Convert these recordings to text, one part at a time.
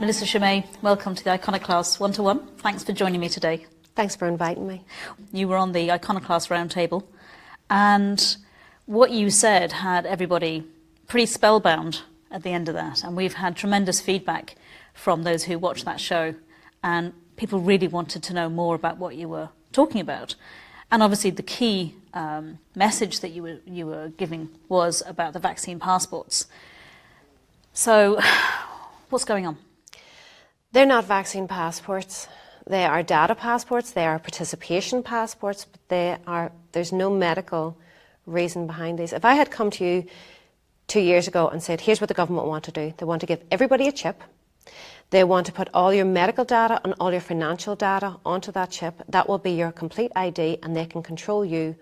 Melissa Chimay, welcome to the Iconoclast One-to-One. Thanks for joining me today. Thanks for inviting me. You were on the Iconoclast Roundtable, and what you said had everybody pretty spellbound at the end of that. And we've had tremendous feedback from those who watched that show, and people really wanted to know more about what you were talking about. And obviously the key message that you were giving was about the vaccine passports. So what's going on? They're not vaccine passports. They are data passports. They are participation passports, but there's no medical reason behind these. If I had come to you 2 years ago and said, here's what the government want to do. They want to give everybody a chip. They want to put all your medical data and all your financial data onto that chip. That will be your complete ID, and they can control you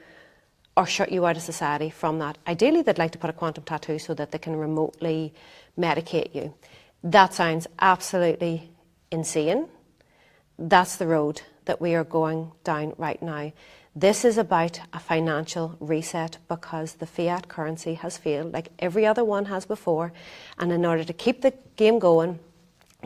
or shut you out of society from that. Ideally, they'd like to put a quantum tattoo so that they can remotely medicate you. That sounds absolutely insane. That's the road that we are going down right now. This is about a financial reset because the fiat currency has failed, like every other one has before. And in order to keep the game going,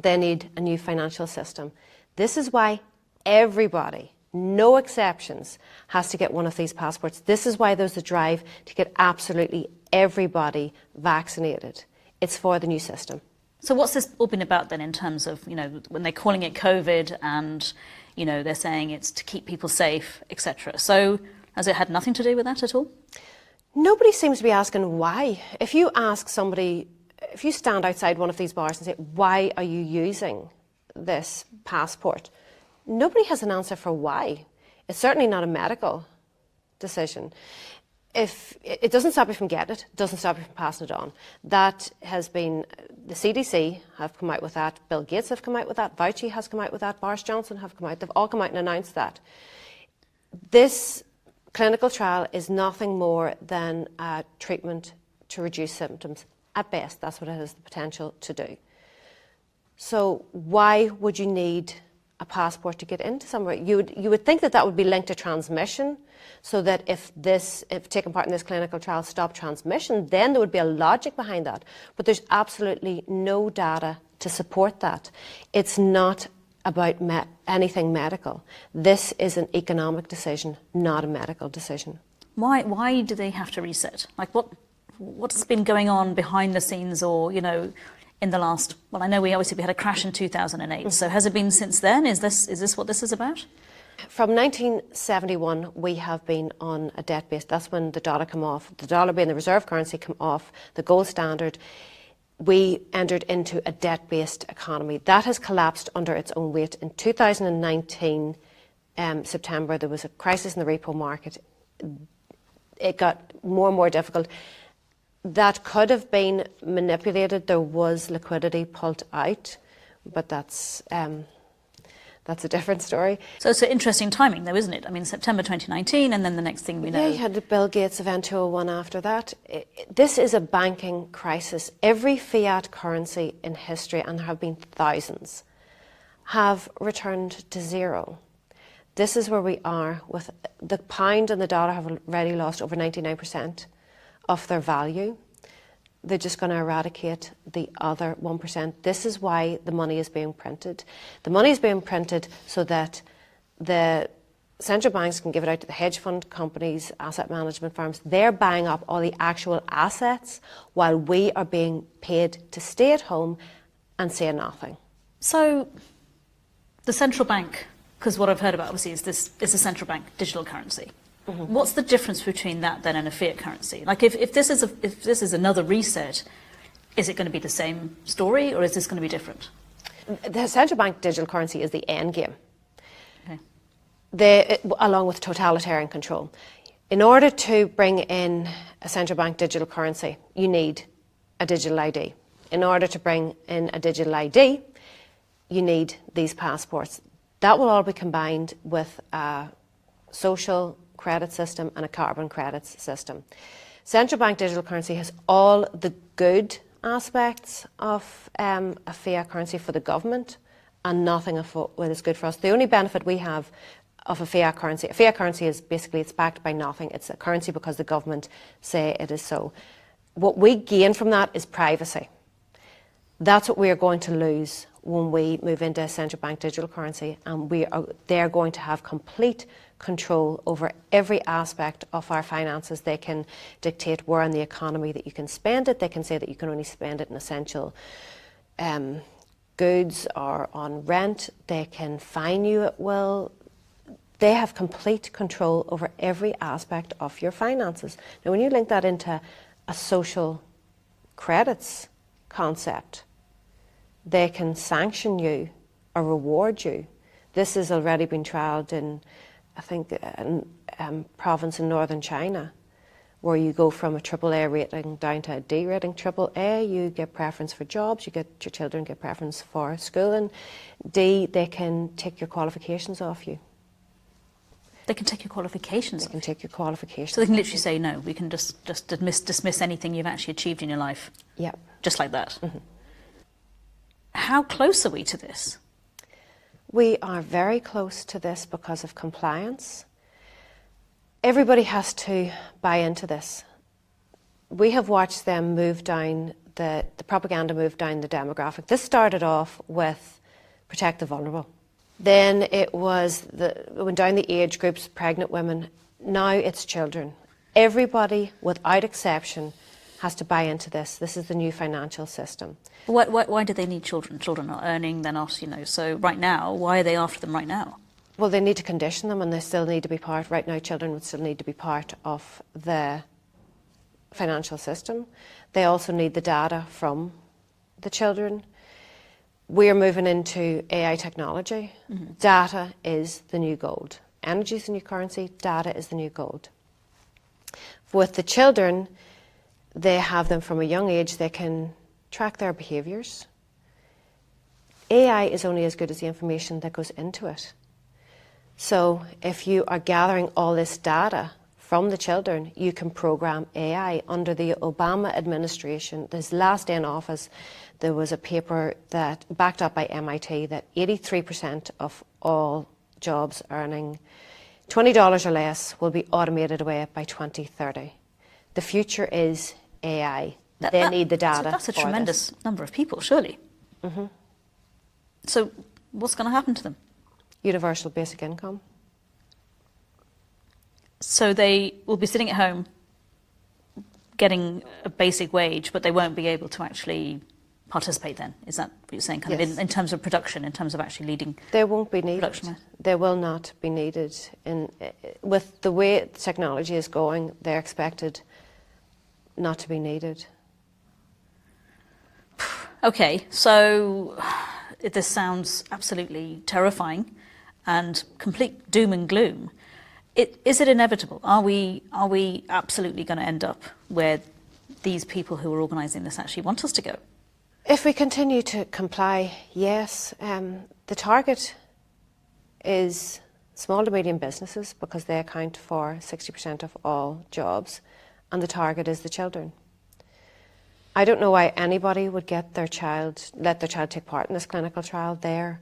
they need a new financial system. This is why everybody, no exceptions, has to get one of these passports. This is why there's a drive to get absolutely everybody vaccinated. It's for the new system. So what's this all been about then in terms of, when they're calling it COVID and, they're saying it's to keep people safe, etc. So has it had nothing to do with that at all? Nobody seems to be asking why. If you ask somebody, if you stand outside one of these bars and say, why are you using this passport? Nobody has an answer for why. It's certainly not a medical decision. If it doesn't stop you from getting it, doesn't stop you from passing it on. That has been, the CDC have come out with that, Bill Gates have come out with that, Fauci has come out with that, Boris Johnson have come out, they've all come out and announced that. This clinical trial is nothing more than a treatment to reduce symptoms. At best, that's what it has the potential to do. So why would you need a passport to get into somewhere? You would think that would be linked to transmission, so that if taking part in this clinical trial stopped transmission, then there would be a logic behind that. But there's absolutely no data to support that. It's not about anything medical. This is an economic decision, not a medical decision. Why do they have to reset? Like what's been going on behind the scenes, or in the last? Well, I know we had a crash in 2008. So has it been since then? Is this what this is about? From 1971, we have been on a debt base. That's when the dollar came off. The dollar being the reserve currency came off, the gold standard. We entered into a debt-based economy. That has collapsed under its own weight. In 2019, September, there was a crisis in the repo market. It got more and more difficult. That could have been manipulated. There was liquidity pulled out, but that's a different story. So it's an interesting timing though, isn't it? I mean, September 2019, and then the next thing we know. Yeah, you had the Bill Gates event 201 after that. This is a banking crisis. Every fiat currency in history, and there have been thousands, have returned to zero. This is where we are. With the pound and the dollar have already lost over 99% of their value. They're just going to eradicate the other 1%. This is why the money is being printed. The money is being printed so that the central banks can give it out to the hedge fund companies, asset management firms. They're buying up all the actual assets while we are being paid to stay at home and say nothing. So the central bank, because what I've heard about obviously is a central bank digital currency. Mm-hmm. What's the difference between that then and a fiat currency? Like if this is another reset, is it going to be the same story, or is this going to be different? The central bank digital currency is the end game. Okay. Along with totalitarian control. In order to bring in a central bank digital currency, you need a digital ID. In order to bring in a digital ID, you need these passports. That will all be combined with a social credit system and a carbon credits system. Central bank digital currency has all the good aspects of a fiat currency for the government and nothing of what is good for us. The only benefit we have of a fiat currency is basically it's backed by nothing. It's a currency because the government say it is so. What we gain from that is privacy. That's what we are going to lose when we move into a central bank digital currency, and they're going to have complete control over every aspect of our finances. They can dictate where in the economy that you can spend it. They can say that you can only spend it in essential goods or on rent. They can fine you at will. They have complete control over every aspect of your finances. Now, when you link that into a social credits concept, they can sanction you or reward you. This has already been trialled in, I think, a province in northern China, where you go from a AAA rating down to a D rating. AAA, you get preference for jobs, your children get preference for schooling. D, they can take your qualifications off you. They can take your qualifications. They can take your qualifications. So they can literally say, no, we can just dismiss anything you've actually achieved in your life. Yeah. Just like that. Mm-hmm. How close are we to this? We are very close to this because of compliance. Everybody has to buy into this. We have watched them move down, the propaganda move down the demographic. This started off with protect the vulnerable. Then it went down the age groups, pregnant women. Now it's children. Everybody, without exception, has to buy into this. This is the new financial system. Why do they need children? Children are earning, they're not, so right now, why are they after them right now? Well, they need to condition them, and they still need to be part. Right now, children would still need to be part of the financial system. They also need the data from the children. We're moving into AI technology. Mm-hmm. Data is the new gold. Energy is the new currency. Data is the new gold. With the children, they have them from a young age. They can track their behaviours. AI is only as good as the information that goes into it. So if you are gathering all this data from the children, you can program AI. Under the Obama administration, his last day in office, there was a paper that backed up by MIT that 83% of all jobs earning $20 or less will be automated away by 2030. The future is AI. They need the data. So that's a tremendous number of people, surely. Mm-hmm. So what's going to happen to them? Universal basic income. So they will be sitting at home getting a basic wage, but they won't be able to actually participate then? Is that what you're saying? Kind yes. of in terms of production, in terms of actually leading? They won't be needed. Production. They will not be needed. With the way technology is going, they're expected not to be needed. Okay, so this sounds absolutely terrifying and complete doom and gloom. Is it inevitable? Are we absolutely going to end up where these people who are organising this actually want us to go? If we continue to comply, yes. The target is small to medium businesses because they account for 60% of all jobs, and the target is the children. I don't know why anybody would let their child take part in this clinical trial. They're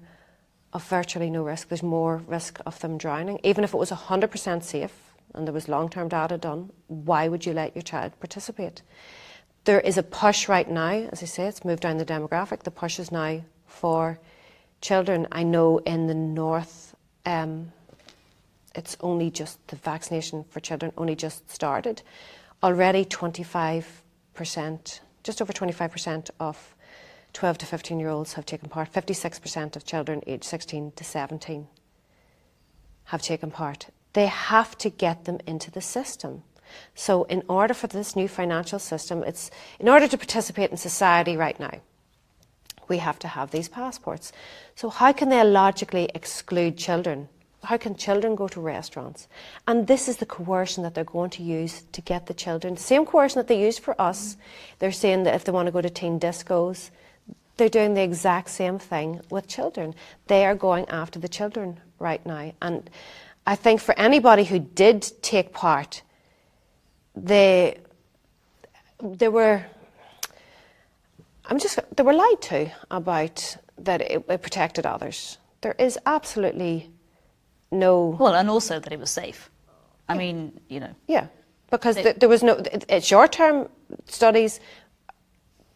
of virtually no risk. There's more risk of them drowning. Even if it was 100% safe and there was long-term data done, why would you let your child participate? There is a push right now, as I say, it's moved down the demographic. The push is now for children. I know in the north, it's only just the vaccination for children only just started. Already 25%, just over 25% of 12 to 15-year-olds have taken part. 56% of children aged 16 to 17 have taken part. They have to get them into the system. So in order for this new financial system, in order to participate in society right now, we have to have these passports. So how can they logically exclude children? How can children go to restaurants? And this is the coercion that they're going to use to get the children. The same coercion that they used for us. They're saying that if they want to go to teen discos, they're doing the exact same thing with children. They are going after the children right now. And I think for anybody who did take part, they were lied to about that it protected others. There is absolutely no... Well, and also that it was safe. I mean, Yeah, because there was no... Short-term studies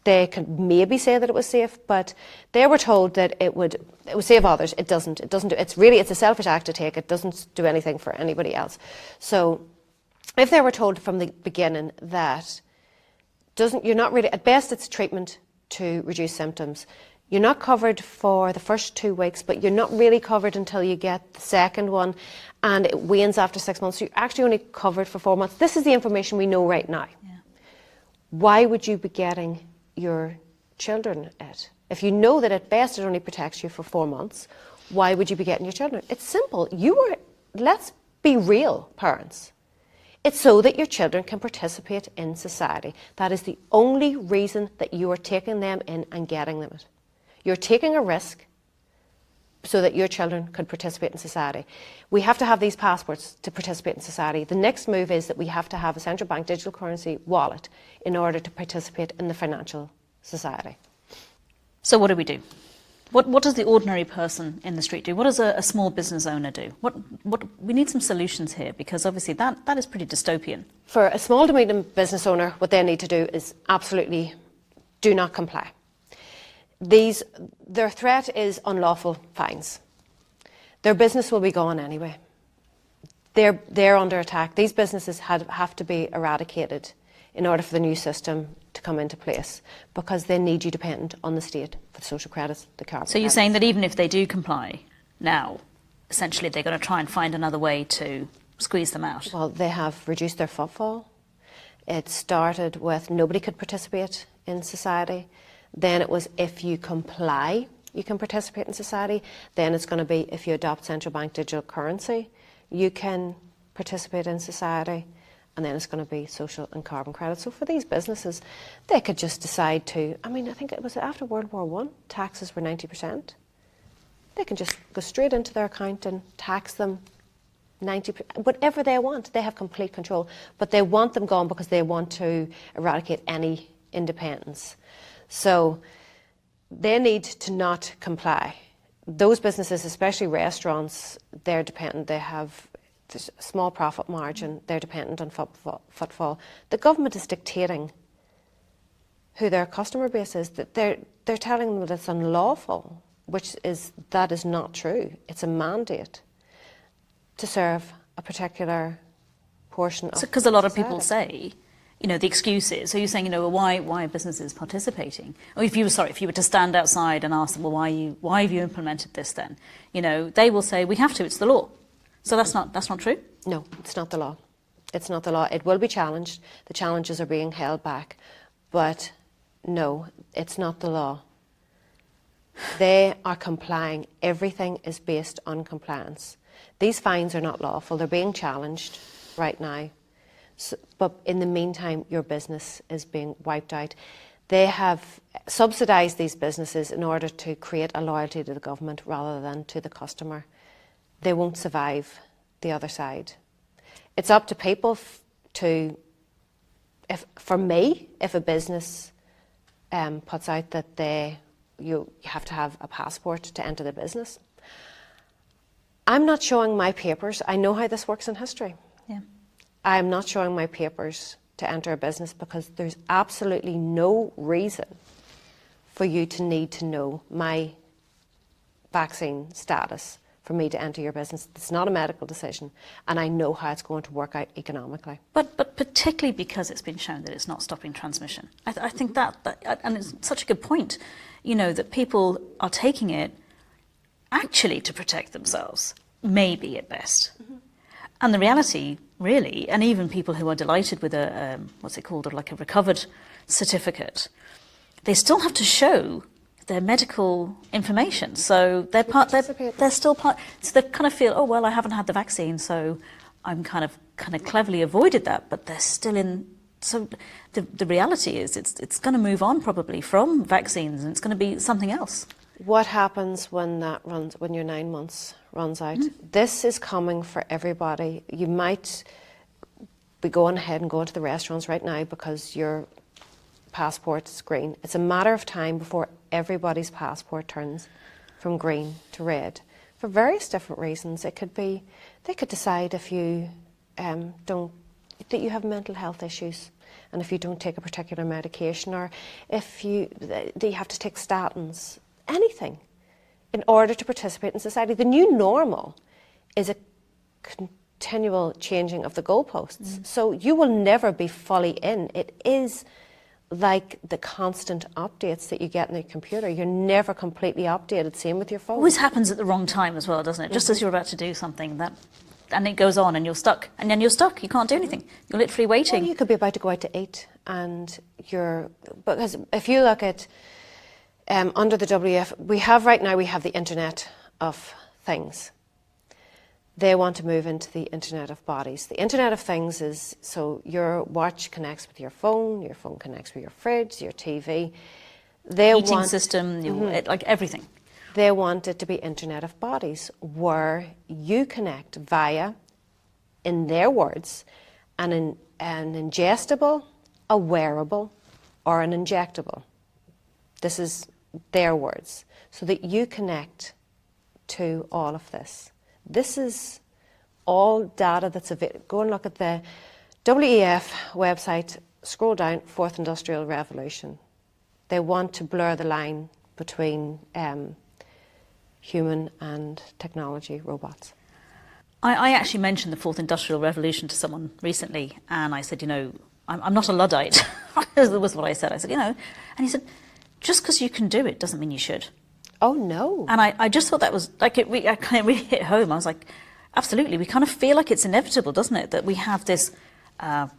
They could maybe say that it was safe, but they were told that it would save others. It doesn't. It doesn't do. It's a selfish act to take. It doesn't do anything for anybody else. So, if they were told from the beginning that you're not really, at best it's treatment to reduce symptoms. You're not covered for the first 2 weeks, but you're not really covered until you get the second one, and it wanes after 6 months. So you're actually only covered for 4 months. This is the information we know right now. Yeah. Why would you be getting your children it? If you know that at best it only protects you for 4 months, why would you be getting your children? It's simple. Let's be real, parents. It's so that your children can participate in society. That is the only reason that you are taking them in and getting them it. You're taking a risk so that your children could participate in society. We have to have these passports to participate in society. The next move is that we have to have a central bank digital currency wallet in order to participate in the financial society. So what do we do? What does the ordinary person in the street do? What does a small business owner do? We need some solutions here, because obviously that is pretty dystopian. For a small to medium business owner, what they need to do is absolutely do not comply. Their threat is unlawful fines. Their business will be gone anyway. They're under attack. These businesses have to be eradicated in order for the new system to come into place, because they need you dependent on the state for the social credits, the carbon So you're credits. saying that even if they do comply now, essentially they're going to try and find another way to squeeze them out? Well, they have reduced their footfall. It started with nobody could participate in society. Then it was if you comply, you can participate in society. Then it's going to be if you adopt central bank digital currency, you can participate in society. And then it's going to be social and carbon credits. So for these businesses, they could just decide to, I think it was after World War I, taxes were 90%. They can just go straight into their account and tax them 90%, whatever they want. They have complete control. But they want them gone because they want to eradicate any independence. So they need to not comply. Those businesses, especially restaurants, they're dependent. They have a small profit margin. They're dependent on footfall. The government is dictating who their customer base is. That they're telling them that it's unlawful, that is not true. It's a mandate to serve a particular portion of Because a lot of society. people say, the excuse is, so you're saying, why are businesses participating? Or if you were to stand outside and ask them, well, why have you implemented this then? They will say, we have to, it's the law. So that's not true? No, it's not the law. It's not the law. It will be challenged. The challenges are being held back. But no, it's not the law. They are complying. Everything is based on compliance. These fines are not lawful. They're being challenged right now. So, but in the meantime, your business is being wiped out. They have subsidised these businesses in order to create a loyalty to the government rather than to the customer. They won't survive the other side. It's up to people for me, if a business puts out that you have to have a passport to enter the business, I'm not showing my papers. I know how this works in history. Yeah. I'm not showing my papers to enter a business because there's absolutely no reason for you to need to know my vaccine status for me to enter your business. It's not a medical decision, and I know how it's going to work out economically. But particularly because it's been shown that it's not stopping transmission. I think that, and it's such a good point, that people are taking it actually to protect themselves, maybe at best. Mm-hmm. And the reality, really, and even people who are delighted with what's it called, like a recovered certificate, they still have to show their medical information. So they're still part. So they kind of feel, oh well, I haven't had the vaccine, so I'm kind of cleverly avoided that. But they're still in. So the reality is, it's going to move on probably from vaccines, and it's going to be something else. What happens when your 9 months runs out? Mm-hmm. This is coming for everybody. You might be going ahead and going to the restaurants right now because your passport is green. It's a matter of time before everybody's passport turns from green to red for various different reasons. It could be they could decide if you that you have mental health issues. and if you don't take a particular medication, or if you have to take statins, anything, in order to participate in society. The new normal is a continual changing of the goalposts. So you will never be fully in. It is like the constant updates that you get in the computer. You're never completely updated. Same with your phone. Always happens at the wrong time as well, doesn't it? Just as you're about to do something, and it goes on and you're stuck. And then you're stuck. You can't do anything. You're literally waiting. Well, you could be about to go out to eat, and because if you look at under the WF, we have the Internet of Things. They want to move into the Internet of Bodies. The Internet of Things is, so your watch connects with your phone connects with your fridge, your TV. Heating system, like everything. They want it to be Internet of Bodies, where you connect via, in their words, an ingestible, a wearable, or an injectable. This is their words. So that you connect to all of this. This is all data that's available. Go and look at the WEF website, scroll down, Fourth Industrial Revolution. They want to blur the line between human and technology, robots. I actually mentioned the Fourth Industrial Revolution to someone recently, and I said, I'm not a Luddite. That was what I said. I said, and he said, just because you can do it doesn't mean you should. Oh, no. And I just thought that was, I kind of really hit home. I was like, absolutely. We kind of feel like it's inevitable, doesn't it? That we have this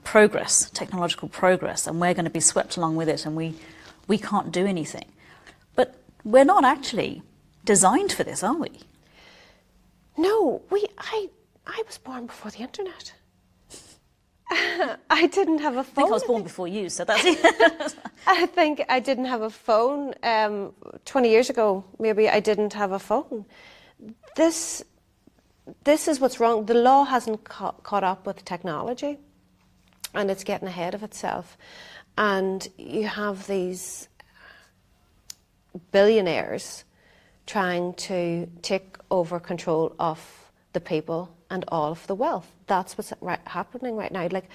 progress, technological progress, and we're going to be swept along with it, and we can't do anything. But we're not actually designed for this, are we? No, I was born before the internet. I didn't have a phone. I think I was born before you, so that's it. I think I didn't have a phone. 20 years ago, maybe I didn't have a phone. This is what's wrong. The law hasn't caught up with technology, and it's getting ahead of itself. And you have these billionaires trying to take over control of the people and all of the wealth. That's what's happening right now. Like,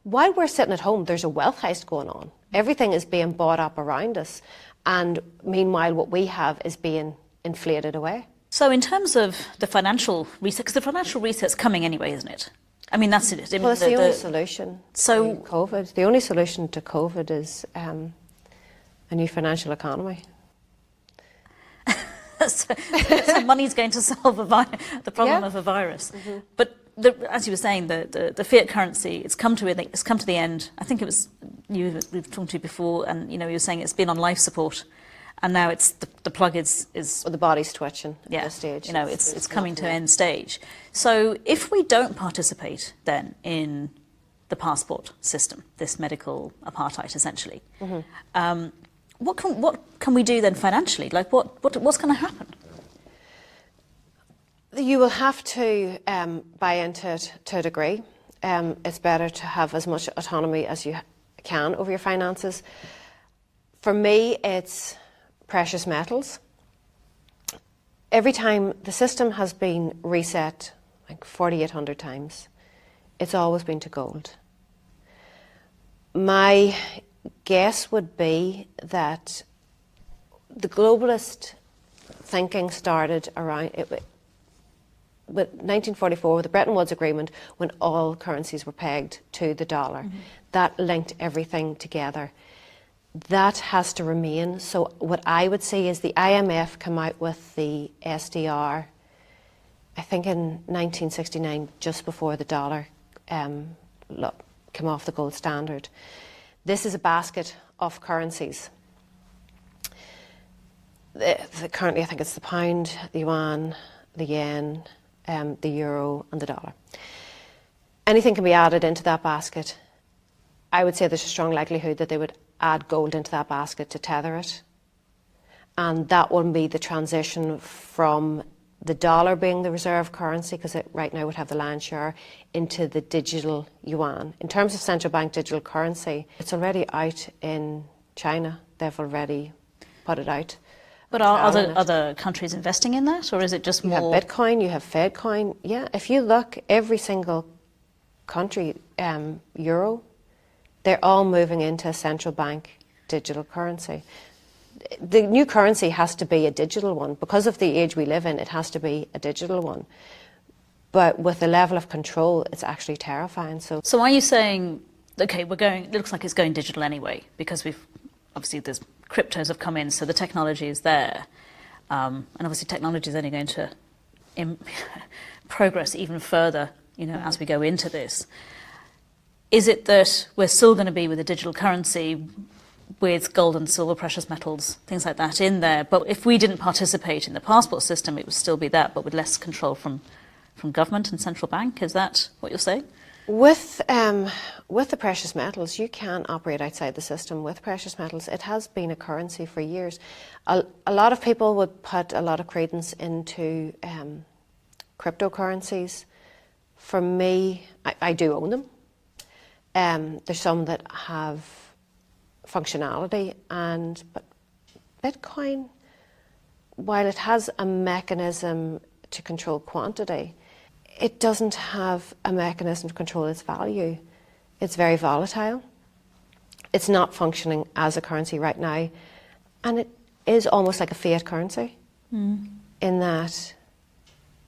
while we're sitting at home, there's a wealth heist going on. Everything is being bought up around us, and meanwhile what we have is being inflated away. So in terms of the financial reset, because the financial reset's coming anyway, isn't it? I mean, that's it. Well, it's the only solution to COVID. The only solution to COVID is a new financial economy. So money's going to solve the problem of a virus. Mm-hmm. But as you were saying, the fiat currency, it's come to the end. I think it was we've talked to you before, and you were saying it's been on life support, and now it's the plug is well, the body's twitching at this stage. It's coming to end stage. So if we don't participate then in the passport system, this medical apartheid essentially. Mm-hmm. What can we do then financially? Like what's going to happen? You will have to buy into it to a degree. It's better to have as much autonomy as you can over your finances. For me, it's precious metals. Every time the system has been reset, like 4,800 times, it's always been to gold. My guess would be that the globalist thinking started around with 1944, with the Bretton Woods Agreement, when all currencies were pegged to the dollar. Mm-hmm. That linked everything together. That has to remain. So what I would say is the IMF came out with the SDR, I think in 1969, just before the dollar came off the gold standard. This is a basket of currencies. Currently, I think it's the pound, the yuan, the yen, the euro and the dollar. Anything can be added into that basket. I would say there's a strong likelihood that they would add gold into that basket to tether it. And that will be the transition from the dollar being the reserve currency, because it right now would have the lion's share, into the digital yuan. In terms of central bank digital currency, it's already out in China. They've already put it out. But are other countries investing in that, or is it just more? You have Bitcoin, you have Fedcoin. Yeah, if you look, every single country, euro, they're all moving into a central bank digital currency. The new currency has to be a digital one. Because of the age we live in, it has to be a digital one. But with the level of control, it's actually terrifying. So are you saying, okay, it looks like it's going digital anyway, because obviously there's cryptos have come in, so the technology is there. And obviously technology is only going to progress even further, as we go into this. Is it that we're still going to be with a digital currency with gold and silver, precious metals, things like that in there? But if we didn't participate in the passport system, it would still be that, but with less control from government and central bank? Is that what you're saying? With the precious metals, you can operate outside the system with precious metals. It has been a currency for years. A lot of people would put a lot of credence into cryptocurrencies. For me, I do own them. There's some that have functionality, but Bitcoin, while it has a mechanism to control quantity, it doesn't have a mechanism to control its value. It's very volatile. It's not functioning as a currency right now, and it is almost like a fiat currency in that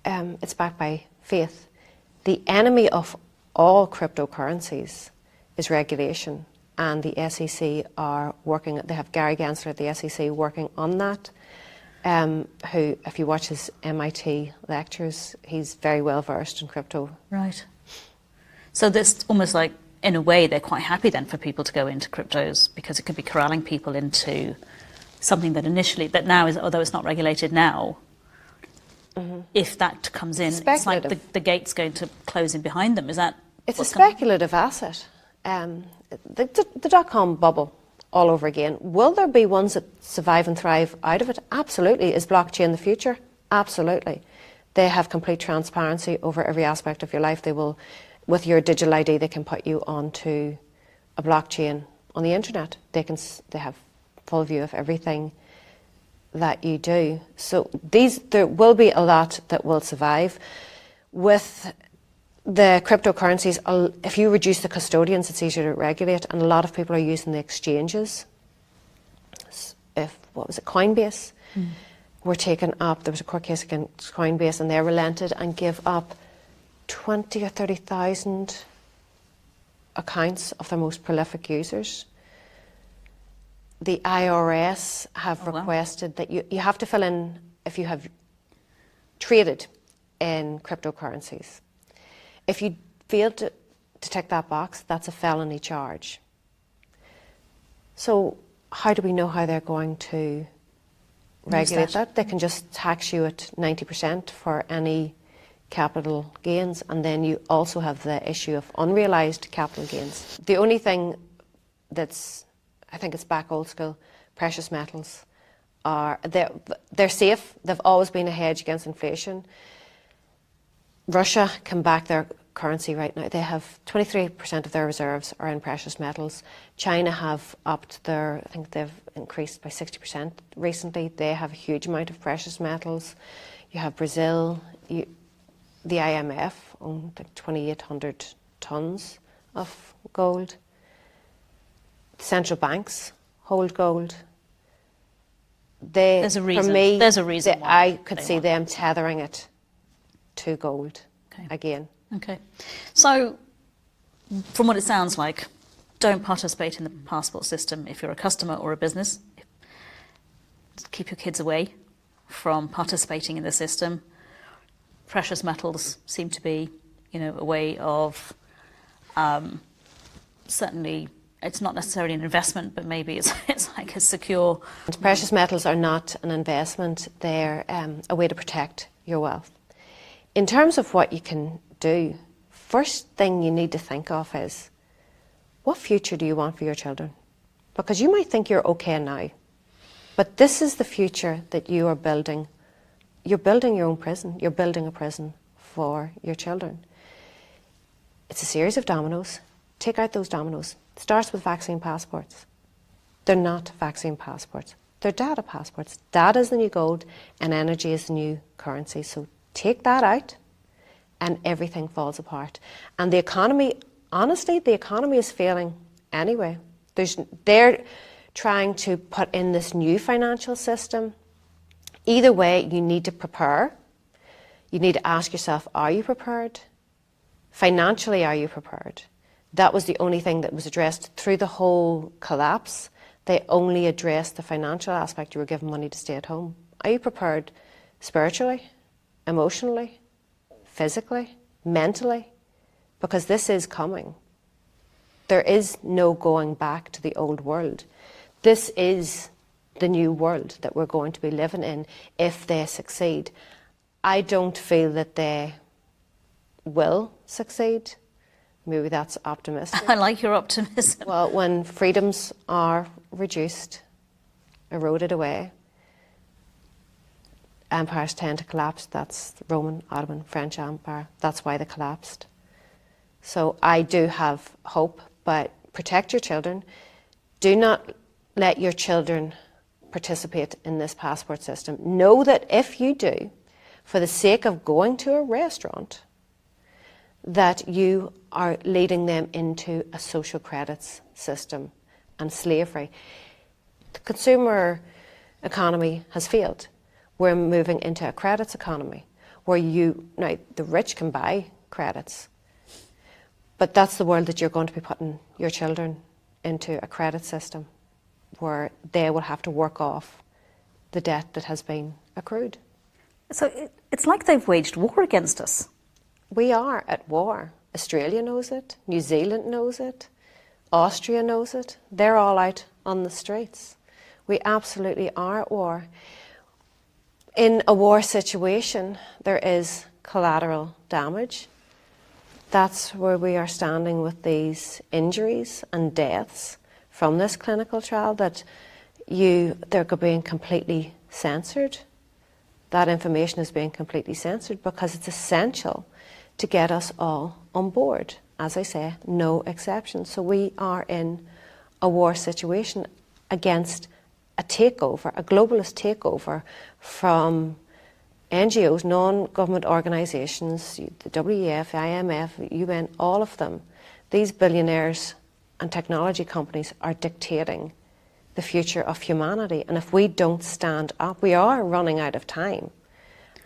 it's backed by faith. The enemy of all cryptocurrencies is regulation, and the SEC are working. They have Gary Gensler at the SEC working on that. Who, if you watch his MIT lectures, he's very well versed in crypto. Right. So this almost like, in a way, they're quite happy then for people to go into cryptos, because it could be corralling people into something that now is, although it's not regulated now, if that comes in, it's like the gate's going to close in behind them. Is that? It's a speculative asset. The dot-com bubble all over again. Will there be ones that survive and thrive out of it? Absolutely. Is blockchain the future? Absolutely. They have complete transparency over every aspect of your life. They will, with your digital ID, they can put you onto a blockchain on the internet. They have full view of everything that you do. So there will be a lot that will survive. With the cryptocurrencies, if you reduce the custodians, it's easier to regulate, and a lot of people are using the exchanges. Coinbase were taken up. There was a court case against Coinbase, and they relented and gave up 20 or 30,000 accounts of their most prolific users. The IRS have requested that you have to fill in if you have traded in cryptocurrencies. If you fail to tick that box, that's a felony charge. So how do we know how they're going to regulate that? They can just tax you at 90% for any capital gains, and then you also have the issue of unrealised capital gains. The only thing I think it's back old school, precious metals they're safe. They've always been a hedge against inflation. Russia can back their currency right now. They have 23% of their reserves are in precious metals. China have upped I think they've increased by 60% recently. They have a huge amount of precious metals. You have Brazil, the IMF own like 2,800 tons of gold. Central banks hold gold. There's a reason. For me, there's a reason why I could see them tethering it to gold again. Okay. So, from what it sounds like, don't participate in the passport system if you're a customer or a business. Keep your kids away from participating in the system. Precious metals seem to be, a way of certainly. It's not necessarily an investment, but maybe it's like a secure. Precious metals are not an investment. They're a way to protect your wealth. In terms of what you can do, first thing you need to think of is, what future do you want for your children? Because you might think you're okay now, but this is the future that you are building. You're building your own prison. You're building a prison for your children. It's a series of dominoes. Take out those dominoes. It starts with vaccine passports. They're not vaccine passports. They're data passports. Data is the new gold and energy is the new currency. So take that out and everything falls apart. And the economy, honestly, the economy is failing anyway. They're trying to put in this new financial system. Either way, you need to prepare. You need to ask yourself, are you prepared? Financially, are you prepared? That was the only thing that was addressed through the whole collapse. They only addressed the financial aspect. You were given money to stay at home. Are you prepared spiritually, emotionally, physically, mentally? Because this is coming. There is no going back to the old world. This is the new world that we're going to be living in if they succeed. I don't feel that they will succeed. Maybe that's optimistic. I like your optimism. Well, when freedoms are reduced, eroded away, empires tend to collapse. That's the Roman, Ottoman, French Empire. That's why they collapsed. So I do have hope, but protect your children. Do not let your children participate in this passport system. Know that if you do, for the sake of going to a restaurant, that you are leading them into a social credits system and slavery. The consumer economy has failed. We're moving into a credits economy where now the rich can buy credits, but that's the world that you're going to be putting your children into, a credit system where they will have to work off the debt that has been accrued. So it's like they've waged war against us. We are at war. Australia knows it, New Zealand knows it, Austria knows it. They're all out on the streets. We absolutely are at war. In a war situation, there is collateral damage. That's where we are standing with these injuries and deaths from this clinical trial, that they're being completely censored. That information is being completely censored because it's essential to get us all on board. As I say, no exceptions. So we are in a war situation against a takeover, a globalist takeover from NGOs, non-government organisations, the WEF, IMF, UN, all of them. These billionaires and technology companies are dictating the future of humanity. And if we don't stand up, we are running out of time.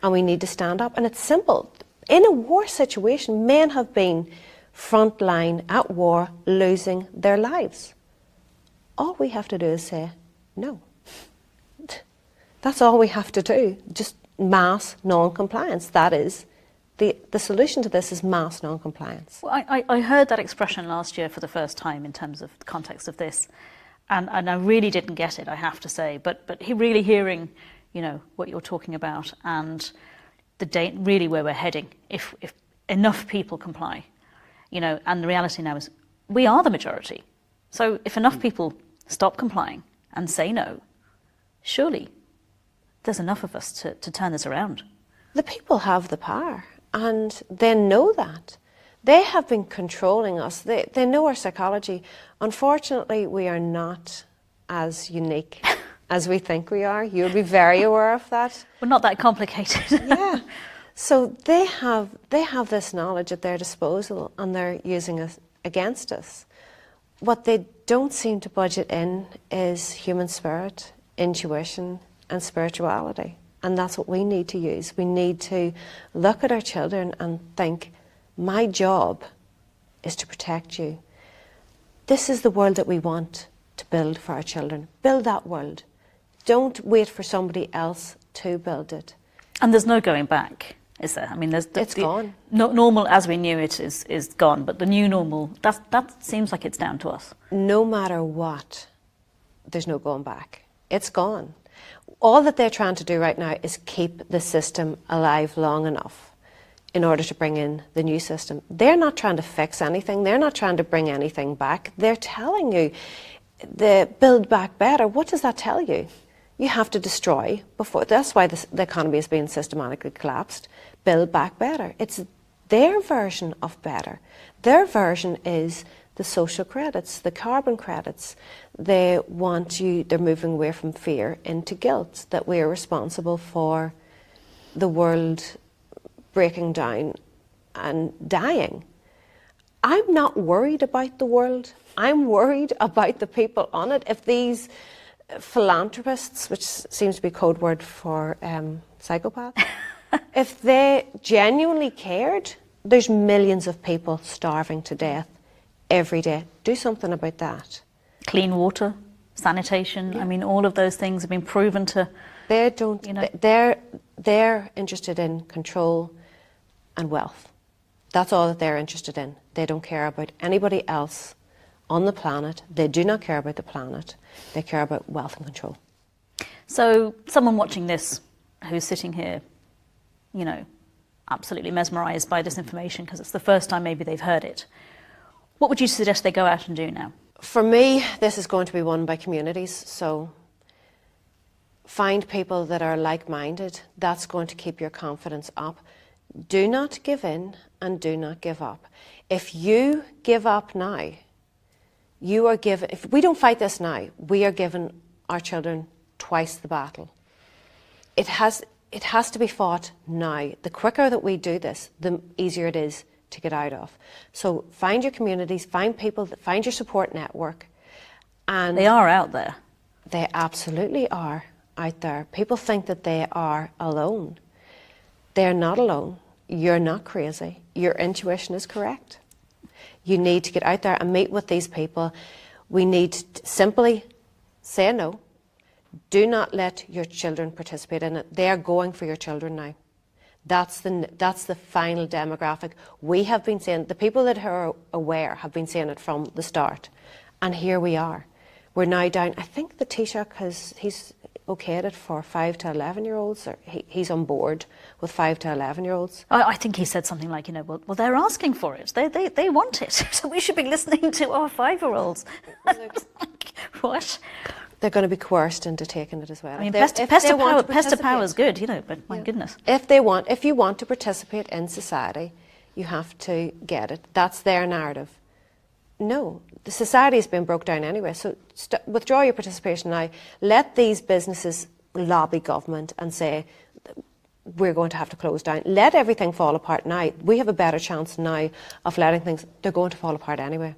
And we need to stand up. And it's simple. In a war situation, men have been frontline at war, losing their lives. All we have to do is say no. That's all we have to do. Just mass non-compliance. That is the solution to this, is mass non-compliance. Well, I heard that expression last year for the first time in terms of the context of this, and I really didn't get it, I have to say. But really hearing, what you're talking about and really where we're heading, if enough people comply, and the reality now is we are the majority. So if enough people stop complying and say no, surely there's enough of us to turn this around. The people have the power, and they know that. They have been controlling us. They know our psychology. Unfortunately, we are not as unique as we think we are. You'll be very aware of that. We're not that complicated. Yeah. So they have this knowledge at their disposal, and they're using it against us. What they don't seem to budget in is human spirit, intuition, and spirituality. And that's what we need to use. We need to look at our children and think, my job is to protect you. This is the world that we want to build for our children. Build that world. Don't wait for somebody else to build it. And there's no going back, is there? I mean, it's gone. Normal as we knew it is gone, but the new normal, that seems like it's down to us. No matter what, there's no going back. It's gone. All that they're trying to do right now is keep the system alive long enough in order to bring in the new system. They're not trying to fix anything. They're not trying to bring anything back. They're telling you, the build back better. What does that tell you? You have to destroy before. That's why the economy is being systematically collapsed. Build back better. It's their version of better. Their version is the social credits, the carbon credits. They're moving away from fear into guilt, that we're responsible for the world breaking down and dying. I'm not worried about the world. I'm worried about the people on it. If these philanthropists, which seems to be code word for psychopaths, if they genuinely cared, there's millions of people starving to death every day. Do something about that. Clean water, sanitation, Yeah. I mean, all of those things have been proven to... They don't. You know. They're interested in control and wealth. That's all that they're interested in. They don't care about anybody else on the planet. They do not care about the planet. They care about wealth and control. So someone watching this who's sitting here, you know, absolutely mesmerised by this information because it's the first time maybe they've heard it, what would you suggest they go out and do now? For me, this is going to be won by communities. So find people that are like-minded. That's going to keep your confidence up. Do not give in and do not give up. If you give up now, you are given, if we don't fight this now, we are giving our children twice the battle. It has to be fought now. The quicker that we do this, the easier it is to get out of. So find your communities, find people, find your support network. And They are out there. they absolutely are out there. People think that they are alone. They're not alone. You're not crazy. Your intuition is correct. You need to get out there and meet with these people. We need to simply say no. Do not let your children participate in it. They are going for your children now. That's the final demographic. We have been saying, the people that are aware have been saying it from the start. And here we are. We're now down, I think the Taoiseach he's okayed it for 5 to 11-year-olds, or he's on board with 5 to 11-year-olds. I think he said something like, you know, well, they're asking for it. They want it. So we should be listening to our 5-year-olds. What? They're going to be coerced into taking it as well. I mean, If pest power is good, you know, but my Yeah. goodness. If you want to participate in society, you have to get it. That's their narrative. No, the society has been broke down anyway, so withdraw your participation now. Let these businesses lobby government and say, we're going to have to close down. Let everything fall apart now. We have a better chance now of letting things, they're going to fall apart anyway.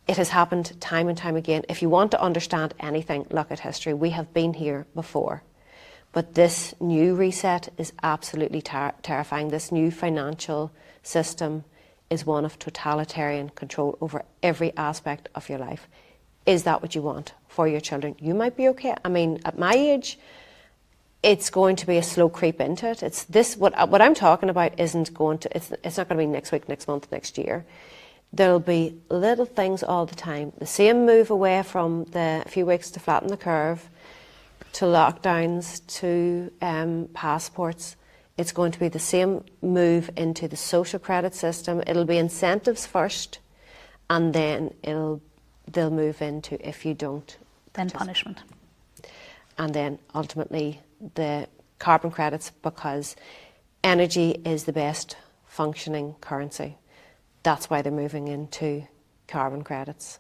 It has happened time and time again. If you want to understand anything, look at history. We have been here before. But this new reset is absolutely terrifying. This new financial system is one of totalitarian control over every aspect of your life. Is that what you want for your children? You might be okay. I mean, at my age, it's going to be a slow creep into it. It's this, what I'm talking about isn't going to, it's not going to be next week, next month, next year. There'll be little things all the time. The same move away from the few weeks to flatten the curve, to lockdowns, to passports. It's going to be the same move into the social credit system. It'll be incentives first, and then they'll move into if you don't. Then punishment. And then ultimately the carbon credits, because energy is the best functioning currency. That's why they're moving into carbon credits.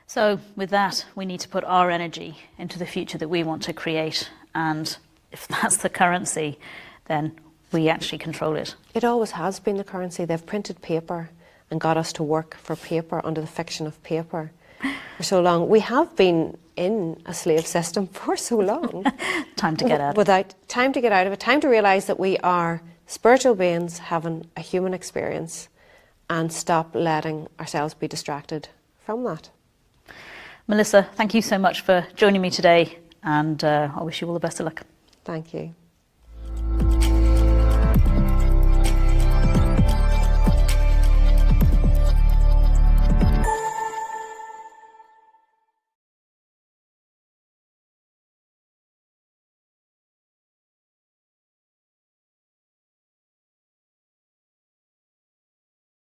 So with that, we need to put our energy into the future that we want to create. And if that's the currency, then we actually control it. It always has been the currency. They've printed paper and got us to work for paper under the fiction of paper for so long. We have been in a slave system for so long. Time to get out. Without time to get out of it, time to realise that we are spiritual beings having a human experience, and stop letting ourselves be distracted from that. Melissa, thank you so much for joining me today, and I wish you all the best of luck. Thank you.